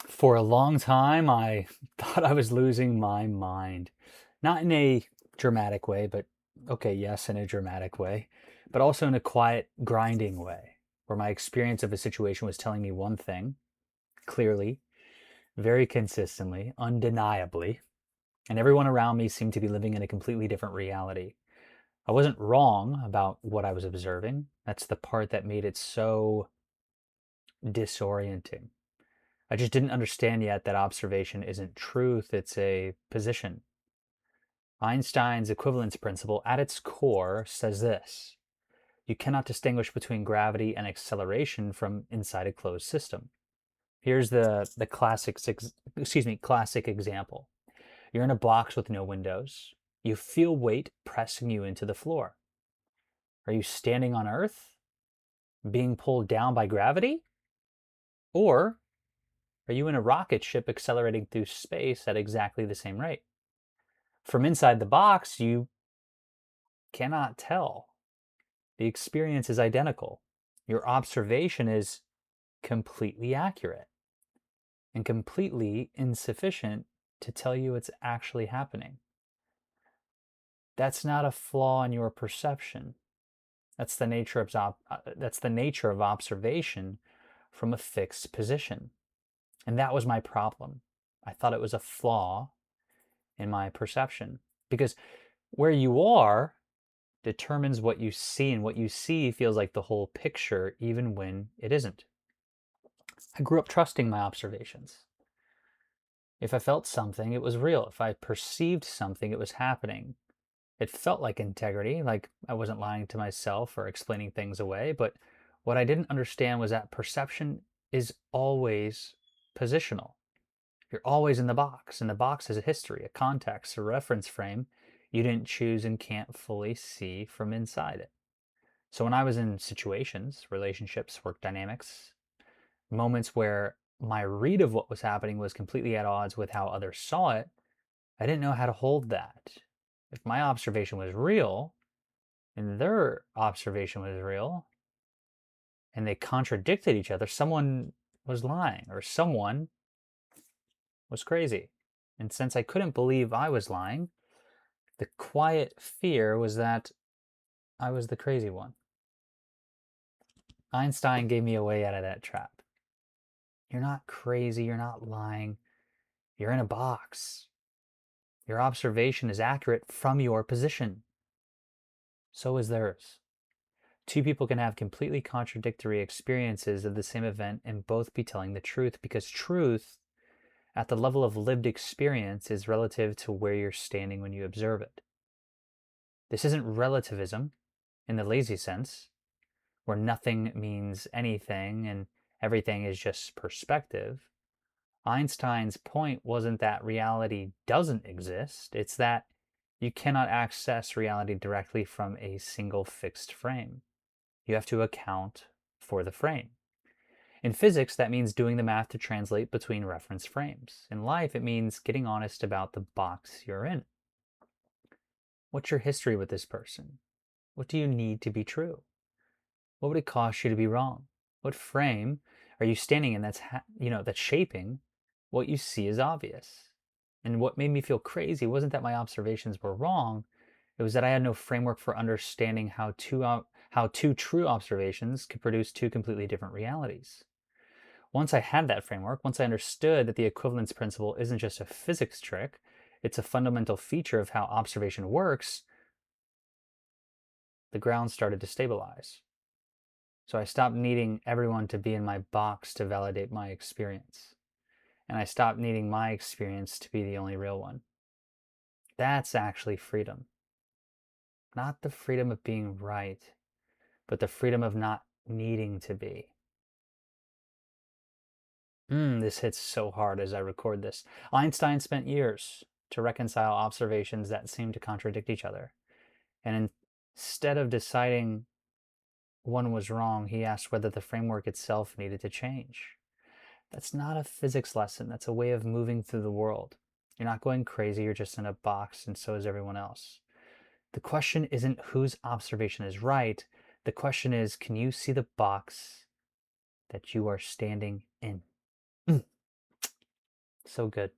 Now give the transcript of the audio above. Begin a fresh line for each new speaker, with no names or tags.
For a long time, I thought I was losing my mind. Not in a dramatic way, but okay, yes, in a dramatic way, but also in a quiet, grinding way, where my experience of a situation was telling me one thing clearly, very consistently, undeniably, and everyone around me seemed to be living in a completely different reality. I wasn't wrong about what I was observing. That's the part that made it so disorienting. I just didn't understand yet that observation isn't truth, it's a position. Einstein's equivalence principle, at its core, says this: you cannot distinguish between gravity and acceleration from inside a closed system. Here's the classic example. You're in a box with no windows. You feel weight pressing you into the floor. Are you standing on Earth, being pulled down by gravity? Or are you in a rocket ship accelerating through space at exactly the same rate? From inside the box, you cannot tell. The experience is identical. Your observation is completely accurate and completely insufficient to tell you it's actually happening. That's not a flaw in your perception. That's the nature of observation from a fixed position. And that was my problem. I thought it was a flaw in my perception because where you are determines what you see, and what you see feels like the whole picture, even when it isn't. I grew up trusting my observations. If I felt something, it was real. If I perceived something, it was happening. It felt like integrity, like I wasn't lying to myself or explaining things away. But what I didn't understand was that perception is always positional. You're always in the box, and the box is a history, a context, a reference frame you didn't choose and can't fully see from inside it. So when I was in situations, relationships, work dynamics, moments where my read of what was happening was completely at odds with how others saw it, I didn't know how to hold that. If my observation was real and their observation was real and they contradicted each other, someone was lying or someone was crazy. And since I couldn't believe I was lying, the quiet fear was that I was the crazy one. Einstein gave me a way out of that trap. You're not crazy, you're not lying, you're in a box. Your observation is accurate from your position. So is theirs. Two people can have completely contradictory experiences of the same event and both be telling the truth, because truth, at the level of lived experience, is relative to where you're standing when you observe it. This isn't relativism in the lazy sense, where nothing means anything and everything is just perspective. Einstein's point wasn't that reality doesn't exist, it's that you cannot access reality directly from a single fixed frame. You have to account for the frame. In physics, that means doing the math to translate between reference frames. In life, it means getting honest about the box you're in. What's your history with this person? What do you need to be true? What would it cost you to be wrong? What frame are you standing in that's shaping what you see as obvious? And what made me feel crazy wasn't that my observations were wrong. It was that I had no framework for understanding how two true observations could produce two completely different realities. Once I had that framework, once I understood that the equivalence principle isn't just a physics trick, it's a fundamental feature of how observation works, the ground started to stabilize. So I stopped needing everyone to be in my box to validate my experience. And I stopped needing my experience to be the only real one. That's actually freedom. Not the freedom of being right, but the freedom of not needing to be. This hits so hard as I record this. Einstein spent years to reconcile observations that seemed to contradict each other. And instead of deciding one was wrong, he asked whether the framework itself needed to change. That's not a physics lesson. That's a way of moving through the world. You're not going crazy, you're just in a box, and so is everyone else. The question isn't whose observation is right. The question is, can you see the box that you are standing in? So good.